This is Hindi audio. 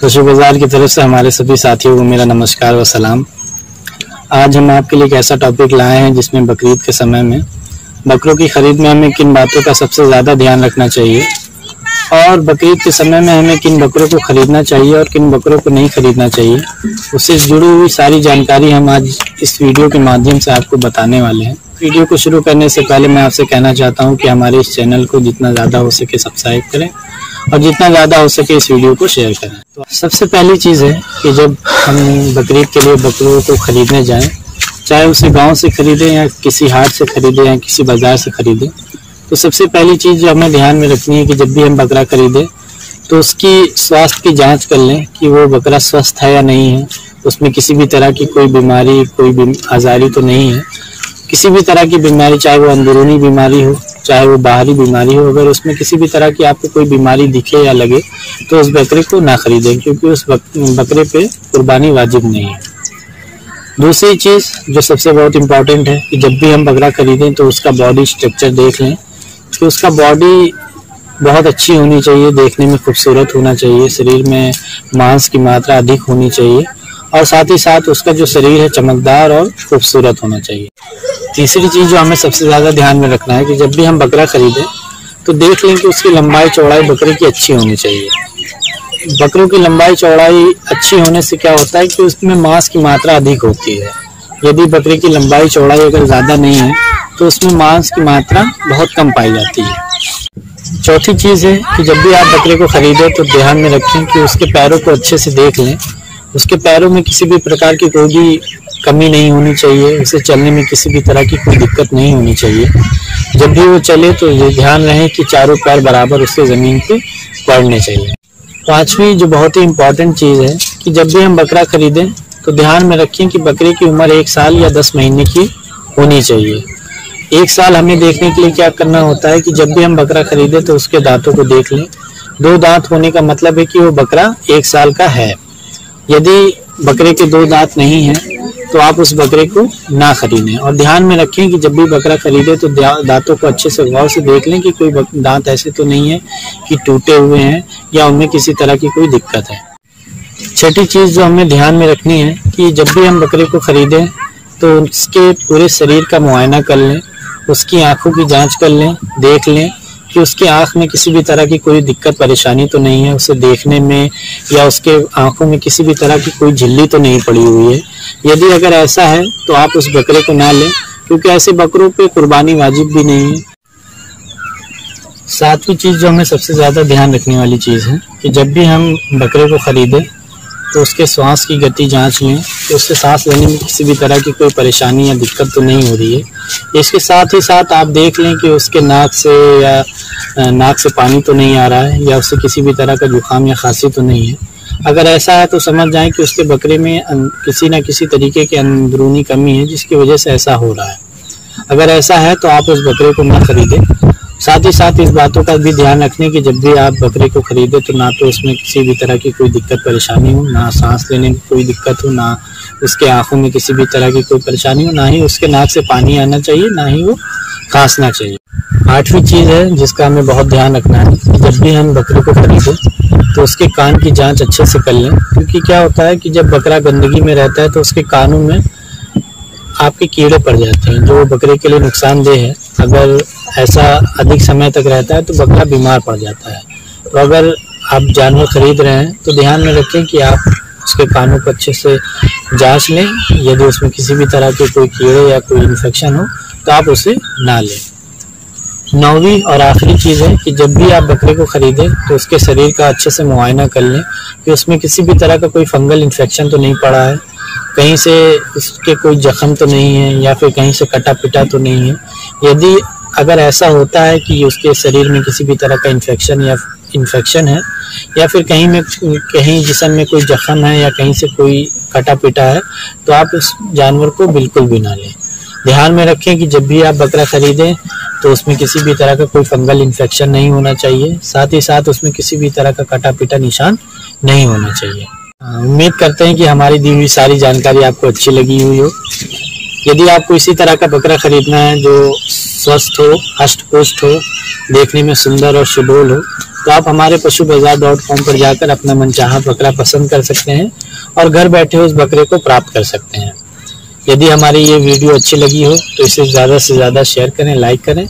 पशु बाजार की तरफ से हमारे सभी साथियों को मेरा नमस्कार व सलाम। आज हम आपके लिए एक ऐसा टॉपिक लाए हैं जिसमें बकरीद के समय में बकरों की खरीद में हमें किन बातों का सबसे ज़्यादा ध्यान रखना चाहिए और बकरीद के समय में हमें किन बकरों को खरीदना चाहिए और किन बकरों को नहीं खरीदना चाहिए, उससे जुड़ी हुई सारी जानकारी हम आज इस वीडियो के माध्यम से आपको बताने वाले हैं। वीडियो को शुरू करने से पहले मैं आपसे कहना चाहता हूं कि हमारे इस चैनल को जितना ज़्यादा हो सके सब्सक्राइब करें और जितना ज़्यादा हो सके इस वीडियो को शेयर करें। तो सबसे पहली चीज़ है कि जब हम बकरीद के लिए बकरों को खरीदने जाएं, चाहे उसे गांव से खरीदें या किसी हाट से खरीदें या किसी बाज़ार से खरीदें, तो सबसे पहली चीज़ जो हमें ध्यान में रखनी है कि जब भी हम बकरा खरीदें तो उसकी स्वास्थ्य की जांच कर लें कि वो बकरा स्वस्थ है या नहीं है, उसमें किसी भी तरह की कोई बीमारी कोई आज़ारी तो नहीं है। किसी भी तरह की बीमारी, चाहे वो अंदरूनी बीमारी हो चाहे वो बाहरी बीमारी हो, अगर उसमें किसी भी तरह की आपको कोई बीमारी दिखे या लगे तो उस बकरे को ना खरीदें, क्योंकि उस बकरे पे कुर्बानी वाजिब नहीं है। दूसरी चीज़ जो सबसे बहुत इम्पॉर्टेंट है कि जब भी हम बकरा खरीदें तो उसका बॉडी स्ट्रक्चर देख लें कि उसका बॉडी बहुत अच्छी होनी चाहिए, देखने में खूबसूरत होना चाहिए, शरीर में मांस की मात्रा अधिक होनी चाहिए और साथ ही साथ उसका जो शरीर है चमकदार और खूबसूरत होना चाहिए। तीसरी चीज़ जो हमें सबसे ज़्यादा ध्यान में रखना है कि जब भी हम बकरा खरीदें तो देख लें कि उसकी लंबाई चौड़ाई बकरे की अच्छी होनी चाहिए। बकरों की लंबाई चौड़ाई अच्छी होने से क्या होता है कि उसमें मांस की मात्रा अधिक होती है। यदि बकरे की लंबाई चौड़ाई अगर ज़्यादा नहीं है तो उसमें मांस की मात्रा बहुत कम पाई जाती है। चौथी चीज़ है कि जब भी आप बकरे को खरीदें तो ध्यान में रखें कि उसके पैरों को अच्छे से देख लें। उसके पैरों में किसी भी प्रकार की कोई भी कमी नहीं होनी चाहिए, उसे चलने में किसी भी तरह की कोई दिक्कत नहीं होनी चाहिए। जब भी वो चले तो ये ध्यान रहे कि चारों पैर बराबर उसके ज़मीन पे पड़ने चाहिए। पांचवी जो बहुत ही इम्पॉर्टेंट चीज़ है कि जब भी हम बकरा खरीदें तो ध्यान में रखें कि बकरे की उम्र 1 साल या 10 महीने की होनी चाहिए। 1 साल हमें देखने के लिए क्या करना होता है कि जब भी हम बकरा खरीदें तो उसके दांतों को देख लें। 2 दांत होने का मतलब है कि वो बकरा 1 साल का है। यदि बकरे के 2 दांत नहीं हैं तो आप उस बकरे को ना खरीदें और ध्यान में रखें कि जब भी बकरा खरीदे तो दांतों को अच्छे से गौर से देख लें कि कोई दांत ऐसे तो नहीं है कि टूटे हुए हैं या उनमें किसी तरह की कोई दिक्कत है। छठी चीज़ जो हमें ध्यान में रखनी है कि जब भी हम बकरे को खरीदें तो उसके पूरे शरीर का मुआयना कर लें, उसकी आँखों की जाँच कर लें, देख लें कि उसकी आँख में किसी भी तरह की कोई दिक्कत परेशानी तो नहीं है, उसे देखने में या उसके आँखों में किसी भी तरह की कोई झिल्ली तो नहीं पड़ी हुई है। यदि अगर ऐसा है तो आप उस बकरे को ना लें, क्योंकि ऐसे बकरों पे कुर्बानी वाजिब भी नहीं है। सातवीं चीज़ जो हमें सबसे ज़्यादा ध्यान रखने वाली चीज़ है कि जब भी हम बकरे को ख़रीदें तो उसके श्वास की गति जांच लें कि उससे सांस लेने में किसी भी तरह की कोई परेशानी या दिक्कत तो नहीं हो रही है। इसके साथ ही साथ आप देख लें कि उसके नाक से पानी तो नहीं आ रहा है या उससे किसी भी तरह का जुकाम या खांसी तो नहीं है। अगर ऐसा है तो समझ जाएं कि उसके बकरे में किसी न किसी तरीके की अंदरूनी कमी है जिसकी वजह से ऐसा हो रहा है। अगर ऐसा है तो आप उस बकरे को ना खरीदें। साथ ही साथ इस बातों का भी ध्यान रखने कि जब भी आप बकरे को खरीदें तो ना तो उसमें किसी भी तरह की कोई दिक्कत परेशानी हो, ना सांस लेने में कोई दिक्कत हो, ना उसके आंखों में किसी भी तरह की कोई परेशानी हो, ना ही उसके नाक से पानी आना चाहिए, ना ही वो खांसना चाहिए। 8वीं चीज़ है जिसका हमें बहुत ध्यान रखना है कि जब भी हम बकरे को खरीदें तो उसके कान की जाँच अच्छे से कर लें, क्योंकि क्या होता है कि जब बकरा गंदगी में रहता है तो उसके कानों में आपके कीड़े पड़ जाते हैं जो बकरे के लिए नुकसानदेह है। अगर ऐसा अधिक समय तक रहता है तो बकरा बीमार पड़ जाता है। तो अगर आप जानवर खरीद रहे हैं तो ध्यान में रखें कि आप उसके कानों को अच्छे से जांच लें। यदि उसमें किसी भी तरह के कोई कीड़े या कोई इन्फेक्शन हो तो आप उसे ना लें। 9वीं और आखिरी चीज़ है कि जब भी आप बकरे को खरीदें तो उसके शरीर का अच्छे से मुआयना कर लें कि उसमें किसी भी तरह का कोई फंगल इन्फेक्शन तो नहीं पड़ा है, कहीं से उसके कोई जख्म तो नहीं है या फिर कहीं से कटा पिटा तो नहीं है। यदि अगर ऐसा होता है कि उसके शरीर में किसी भी तरह का इन्फेक्शन है या फिर कहीं जिस्म में कोई जख्म है या कहीं से कोई कटा पिटा है तो आप उस जानवर को बिल्कुल भी ना लें। ध्यान में रखें कि जब भी आप बकरा खरीदें तो उसमें किसी भी तरह का कोई फंगल इन्फेक्शन नहीं होना चाहिए, साथ ही साथ उसमें किसी भी तरह का कटा पिटा निशान नहीं होना चाहिए। उम्मीद करते हैं कि हमारी दी हुई सारी जानकारी आपको अच्छी लगी हुई हो। यदि आपको इसी तरह का बकरा खरीदना है जो स्वस्थ हो, हष्ट पुष्ट हो, देखने में सुंदर और सुडौल हो, तो आप हमारे पशुबाजार.com पर जाकर अपना मनचाहा बकरा पसंद कर सकते हैं और घर बैठे उस बकरे को प्राप्त कर सकते हैं। यदि हमारी ये वीडियो अच्छी लगी हो तो इसे ज़्यादा से ज़्यादा शेयर करें, लाइक करें